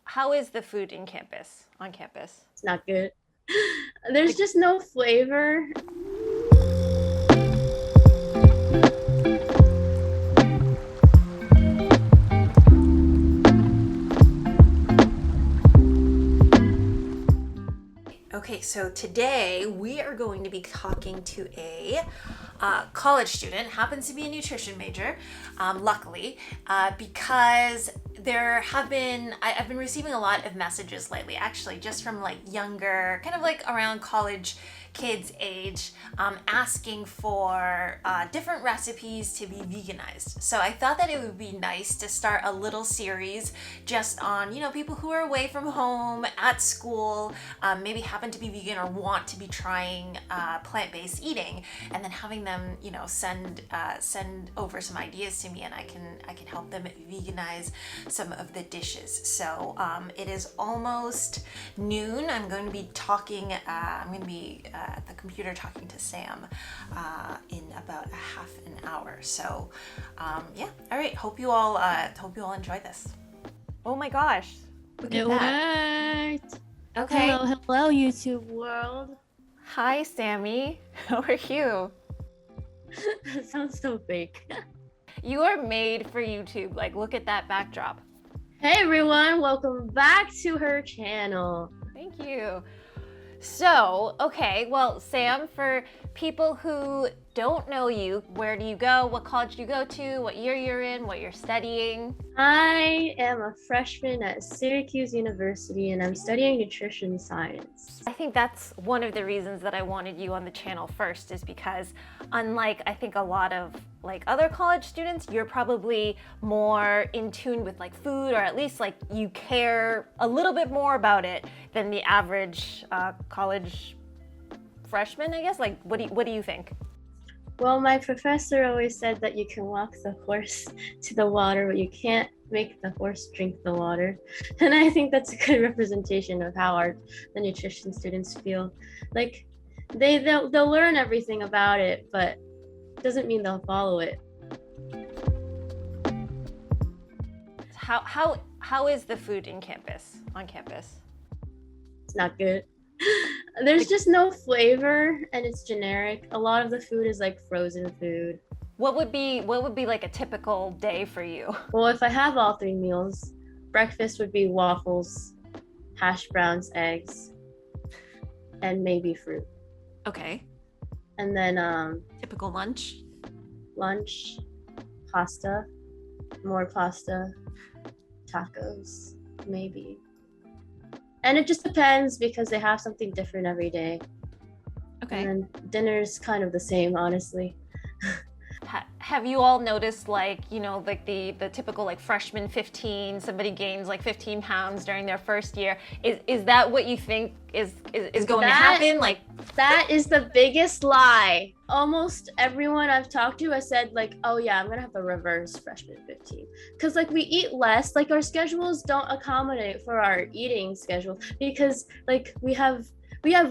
How is the food on campus? It's not good. There's just no flavor. Okay, so today we are going to be talking to a college student, happens to be a nutrition major, luckily, because I've been receiving a lot of messages lately, actually, just from like younger, kind of like around college kids age, asking for different recipes to be veganized. So I thought that it would be nice to start a little series just on, people who are away from home, at school, maybe happen to be vegan or want to be trying plant-based eating, and then having them, send over some ideas to me, and I can help them veganize some of the dishes. So it is almost noon. I'm going to be at the computer talking to Sam in about a half an hour. So yeah, all right. Hope you all enjoy this. Oh my gosh, look at It that. worked. Okay. Hello, YouTube world. Hi, Sammy. How are you? That sounds so fake. You are made for YouTube. Like, look at that backdrop. Hey everyone, welcome back to her channel. Thank you. So, okay, well, Sam, for people who don't know you, where do you go? What college do you go to? What year you're in? What you're studying? I am a freshman at Syracuse University and I'm studying nutrition science. I think that's one of the reasons that I wanted you on the channel first, is because unlike I think a lot of like other college students, you're probably more in tune with like food, or at least like you care a little bit more about it than the average college freshman, I guess. Like, what do you think? Well, my professor always said that you can walk the horse to the water, but you can't make the horse drink the water. And I think that's a good representation of how the nutrition students feel. Like they'll learn everything about it, but it doesn't mean they'll follow it. How is the food on campus? It's not good. There's just no flavor and it's generic. A lot of the food is like frozen food. What would be like a typical day for you? Well, if I have all three meals, breakfast would be waffles, hash browns, eggs, and maybe fruit. Okay. And then Typical lunch? lunch, pasta, more pasta, tacos, maybe. And it just depends because they have something different every day. Okay. And then dinner's kind of the same, honestly. Have you all noticed, like, like the typical like freshman 15, somebody gains like 15 pounds during their first year? Is that what you think is going to happen? Like, that is the biggest lie. Almost everyone I've talked to has said like, oh yeah, I'm gonna have the reverse freshman 15. Cause like we eat less, like our schedules don't accommodate for our eating schedule because like we have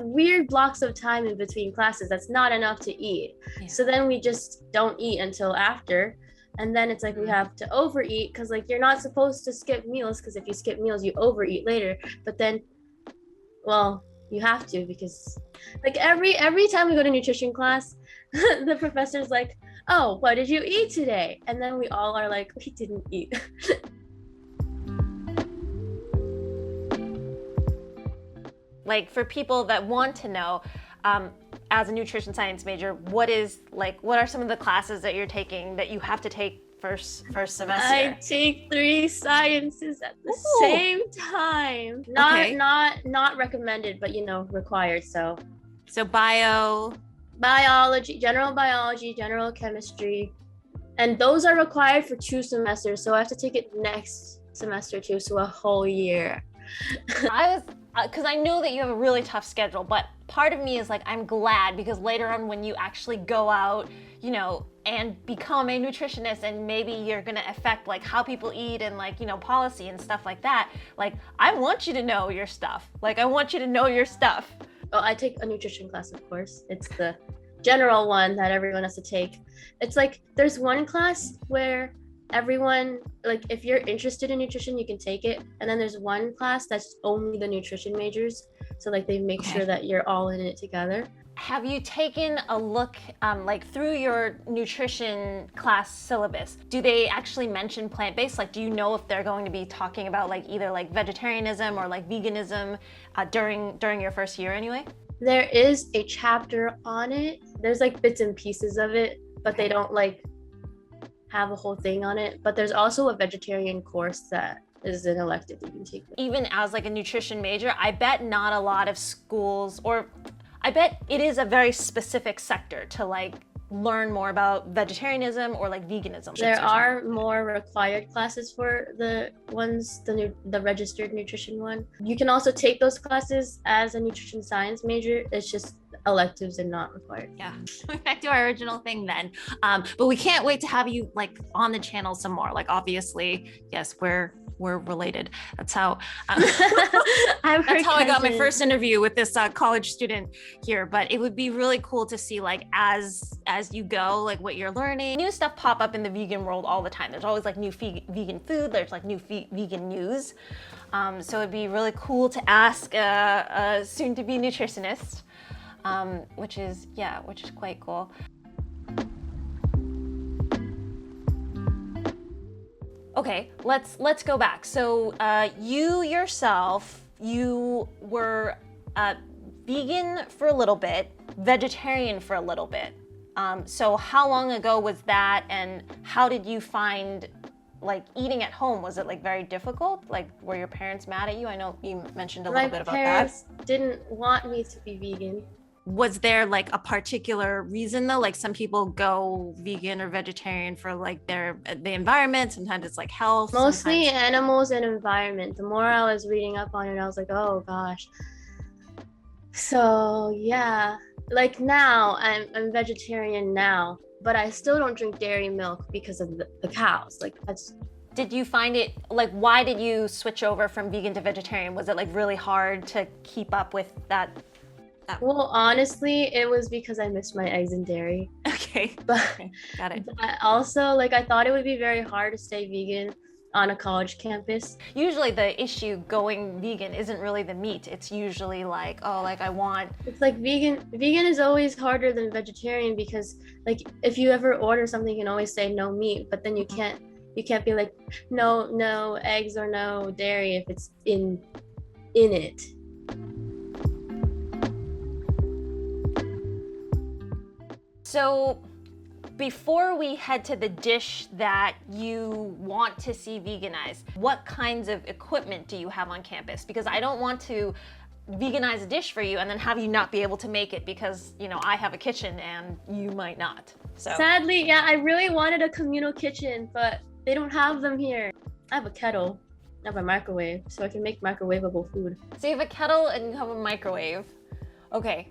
weird blocks of time in between classes that's not enough to eat. Yeah. So then we just don't eat until after. And then it's like we have to overeat because like you're not supposed to skip meals, because if you skip meals, you overeat later. But then, well, you have to, because like every time we go to nutrition class, the professor's like, oh, what did you eat today? And then we all are like, we didn't eat. Like, for people that want to know, as a nutrition science major, what are some of the classes that you're taking that you have to take first semester? I take 3 sciences at the same time. Not recommended, but required. So biology, general chemistry, and those are required for 2 semesters. So I have to take it next semester too, so a whole year. Because I know that you have a really tough schedule, but part of me is like, I'm glad, because later on when you actually go out, and become a nutritionist, and maybe you're gonna affect like how people eat and like, policy and stuff like that. Like, I want you to know your stuff. Oh, I take a nutrition class, of course. It's the general one that everyone has to take. It's like, there's one class where everyone, like if you're interested in nutrition, you can take it. And then there's one class that's only the nutrition majors. So like they make sure that you're all in it together. Have you taken a look, like through your nutrition class syllabus? Do they actually mention plant-based? Like, do you know if they're going to be talking about like either like vegetarianism or like veganism during your first year anyway? There is a chapter on it. There's like bits and pieces of it, but they don't like have a whole thing on it. But there's also a vegetarian course that is an elective you can take. Even as like a nutrition major, I bet not a lot of schools, or I bet it is a very specific sector to like learn more about vegetarianism or like veganism. There are more required classes for the ones, the registered nutrition one. You can also take those classes as a nutrition science major. It's just electives and not required. Yeah, back to our original thing then. But we can't wait to have you like on the channel some more. Like obviously, yes, we're related. That's how I got my first interview with this college student here. But it would be really cool to see like as you go, like what you're learning. New stuff pop up in the vegan world all the time. There's always like new vegan food. There's like new vegan news. So it'd be really cool to ask a soon-to-be nutritionist, which is quite cool. Okay, let's go back. So you yourself, you were vegan for a little bit, vegetarian for a little bit. So how long ago was that, and how did you find like eating at home? Was it like very difficult? Like were your parents mad at you? I know you mentioned a little bit about that. My parents didn't want me to be vegan. Was there like a particular reason though? Like some people go vegan or vegetarian for like the environment. Sometimes it's like health. Mostly animals and environment. The more I was reading up on it, I was like, oh gosh. So yeah, like now I'm vegetarian now, but I still don't drink dairy milk because of the cows. Like that's. Did you find it, like, why did you switch over from vegan to vegetarian? Was it like really hard to keep up with that? Well, honestly, it was because I missed my eggs and dairy. Okay. Okay, got it. But also, like, I thought it would be very hard to stay vegan on a college campus. Usually the issue going vegan isn't really the meat. It's usually like, oh, like I want. It's like vegan is always harder than vegetarian because like if you ever order something, you can always say no meat, but then you can't be like no eggs or no dairy if it's in it. So before we head to the dish that you want to see veganized, what kinds of equipment do you have on campus? Because I don't want to veganize a dish for you and then have you not be able to make it because, you know, I have a kitchen and you might not. So sadly, yeah, I really wanted a communal kitchen, but they don't have them here. I have a kettle. I have a microwave, so I can make microwavable food. So you have a kettle and you have a microwave. Okay.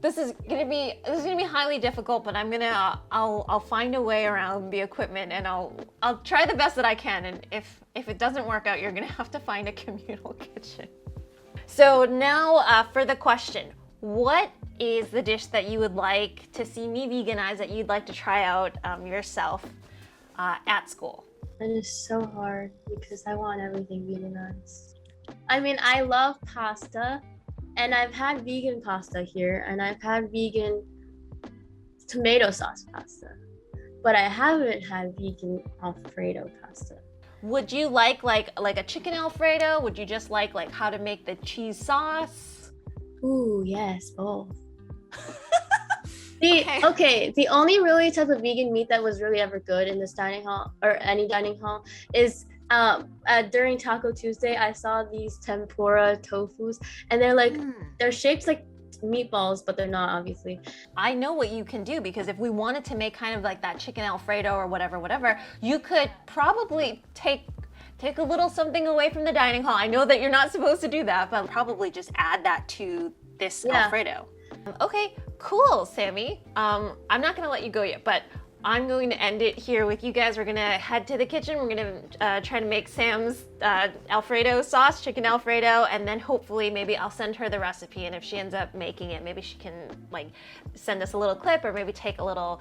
This is gonna be highly difficult, but I'll find a way around the equipment and I'll try the best that I can. And if it doesn't work out, you're gonna have to find a communal kitchen. So now for the question, what is the dish that you would like to see me veganize that you'd like to try out yourself at school? It is so hard because I want everything veganized. I mean, I love pasta. And I've had vegan pasta here, and I've had vegan tomato sauce pasta, but I haven't had vegan Alfredo pasta. Would you like a chicken Alfredo? Would you just like how to make the cheese sauce? Ooh, yes, both. The only really type of vegan meat that was really ever good in this dining hall or any dining hall is during Taco Tuesday, I saw these tempura tofus, and they're like they're shaped like meatballs, but they're not, obviously. I know what you can do, because if we wanted to make kind of like that chicken Alfredo or whatever, you could probably take a little something away from the dining hall. I know that you're not supposed to do that, but probably just add that to this Alfredo. Okay, cool, Sammy. I'm not gonna let you go yet, but I'm going to end it here with you guys. We're gonna head to the kitchen. We're gonna try to make Sam's Alfredo sauce, chicken Alfredo, and then hopefully maybe I'll send her the recipe, and if she ends up making it, maybe she can like send us a little clip or maybe take a little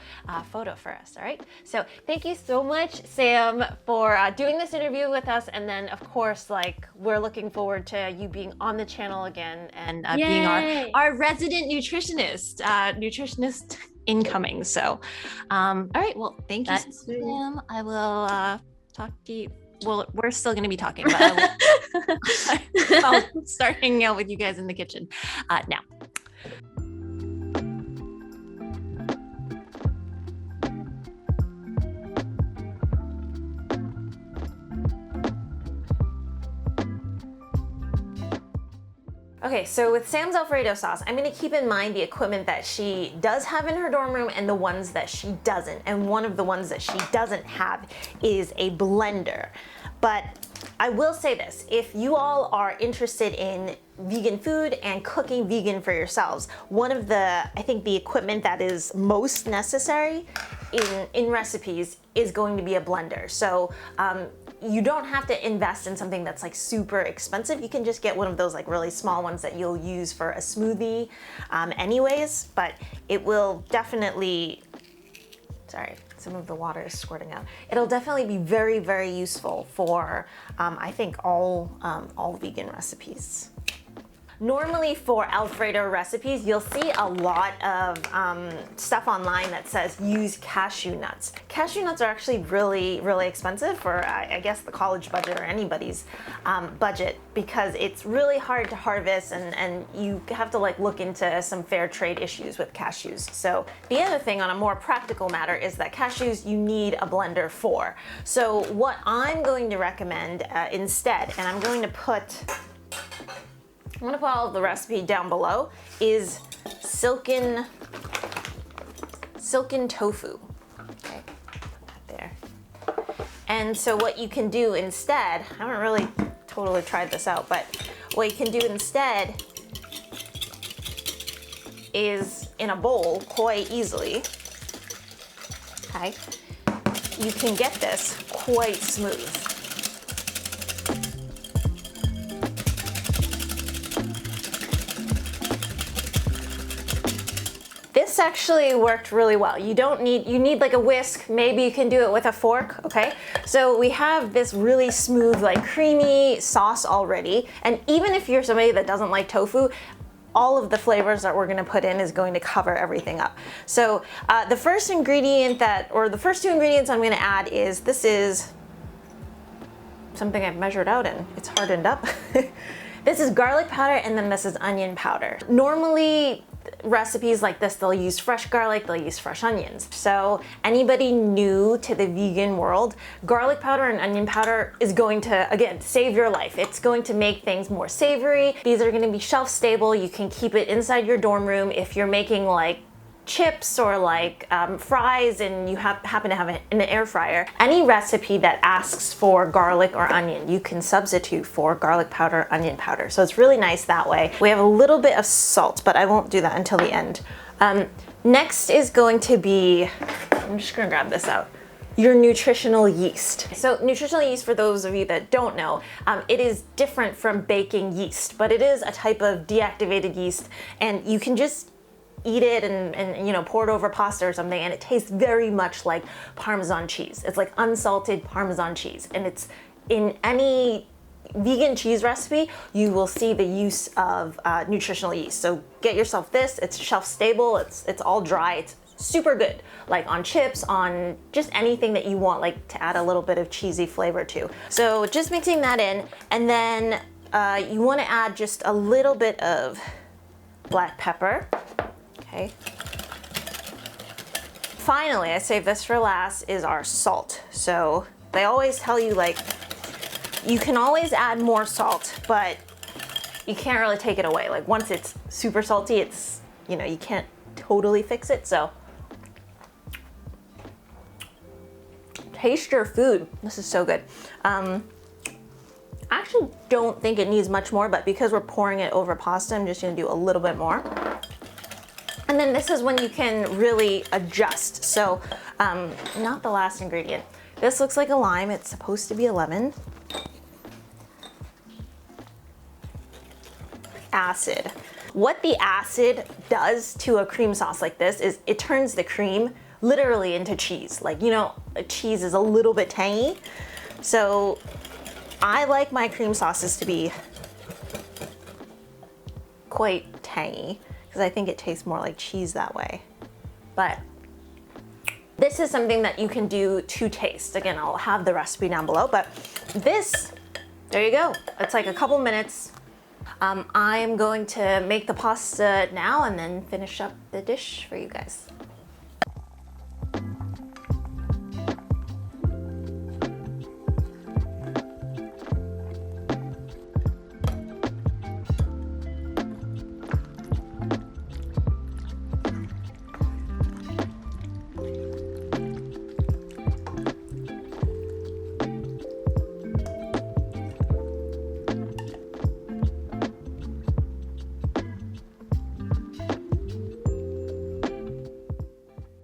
photo for us, all right? So thank you so much, Sam, for doing this interview with us, and then of course, like, we're looking forward to you being on the channel again and being our resident nutritionist incoming. So, all right, well, thank you, Sam. I will talk to you. Well, we're still going to be talking, but I'll start hanging out with you guys in the kitchen now. Okay, so with Sam's Alfredo sauce, I'm gonna keep in mind the equipment that she does have in her dorm room and the ones that she doesn't. And one of the ones that she doesn't have is a blender. But I will say this, if you all are interested in vegan food and cooking vegan for yourselves, one of the, I think the equipment that is most necessary in recipes is going to be a blender. So you don't have to invest in something that's like super expensive. You can just get one of those like really small ones that you'll use for a smoothie anyways, but it will definitely, sorry, some of the water is squirting out. It'll definitely be very, very useful for, I think, all vegan recipes. Normally for Alfredo recipes, you'll see a lot of stuff online that says use cashew nuts. Cashew nuts are actually really, really expensive for, I guess, the college budget or anybody's budget, because it's really hard to harvest and you have to like look into some fair trade issues with cashews. So the other thing on a more practical matter is that cashews you need a blender for. So what I'm going to recommend instead, and I'm going to put all of the recipe down below, is silken tofu. Okay, put that there. And so what you can do instead, I haven't really totally tried this out, but what you can do instead is in a bowl quite easily, okay, you can get this quite smooth. This actually worked really well. You need like a whisk, maybe you can do it with a fork, okay? So we have this really smooth, like creamy sauce already, and even if you're somebody that doesn't like tofu, all of the flavors that we're gonna put in is going to cover everything up. So the first ingredient the first two ingredients I'm gonna add is, this is something I've measured out and it's hardened up. This is garlic powder, and then this is onion powder. Normally, recipes like this, they'll use fresh garlic, they'll use fresh onions. So anybody new to the vegan world, garlic powder and onion powder is going to, again, save your life. It's going to make things more savory. These are going to be shelf stable. You can keep it inside your dorm room if you're making like chips or like fries and you happen to have an air fryer. Any recipe that asks for garlic or onion, you can substitute for garlic powder, onion powder. So it's really nice that way. We have a little bit of salt, but I won't do that until the end. Next is going to be, I'm just gonna grab this out, your nutritional yeast. So nutritional yeast, for those of you that don't know, it is different from baking yeast, but it is a type of deactivated yeast, and you can just eat it and you know, pour it over pasta or something, and it tastes very much like Parmesan cheese. It's like unsalted Parmesan cheese, and it's in any vegan cheese recipe you will see the use of nutritional yeast. So get yourself this. It's shelf stable. It's all dry. It's super good, like on chips, on just anything that you want, like to add a little bit of cheesy flavor to. So just mixing that in, and then you want to add just a little bit of black pepper. Okay. Finally, I save this for last, is our salt. So they always tell you, like, you can always add more salt, but you can't really take it away. Like once it's super salty, it's, you know, you can't totally fix it. So taste your food. This is so good. I actually don't think it needs much more, but because we're pouring it over pasta, I'm just gonna do a little bit more. And then this is when you can really adjust. So Not the last ingredient. This looks like a lime. It's supposed to be a lemon. Acid. What the acid does to a cream sauce like this is it turns the cream literally into cheese. Like, you know, cheese is a little bit tangy. So I like my cream sauces to be quite tangy because I think it tastes more like cheese that way. But this is something that you can do to taste. Again, I'll have the recipe down below, but this, there you go. It's like a couple minutes. I am going to make the pasta now and then finish up the dish for you guys.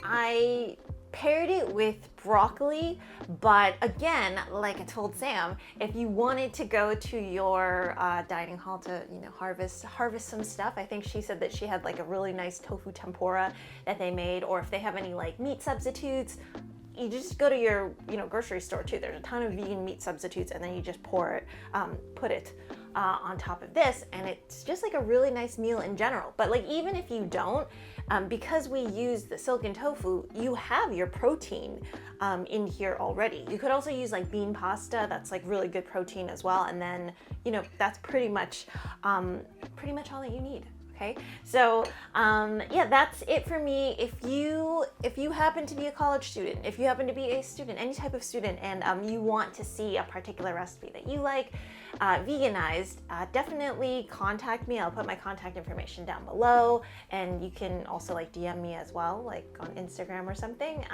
I paired it with broccoli, but again, like I told Sam, if you wanted to go to your dining hall to, you know, harvest some stuff, I think she said that she had like a really nice tofu tempura that they made, or if they have any like meat substitutes, you just go to your, you know, grocery store too. There's a ton of vegan meat substitutes, and then you just pour it, put it on top of this, and it's just like a really nice meal in general. But like, even if you don't, because we use the silken tofu, you have your protein in here already. You could also use like bean pasta. That's like really good protein as well. And then, you know, that's pretty much all that you need. Okay, so yeah, that's it for me. If you happen to be a college student, if you happen to be a student, any type of student, and you want to see a particular recipe that you like veganized, definitely contact me. I'll put my contact information down below, and you can also like DM me as well, like on Instagram or something.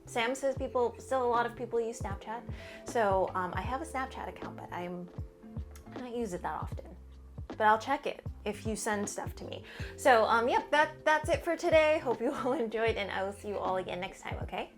Sam says still a lot of people use Snapchat, so I have a Snapchat account, but I don't use it that often. But I'll check it if you send stuff to me. So yep, that's it for today. Hope you all enjoyed, and I will see you all again next time, okay?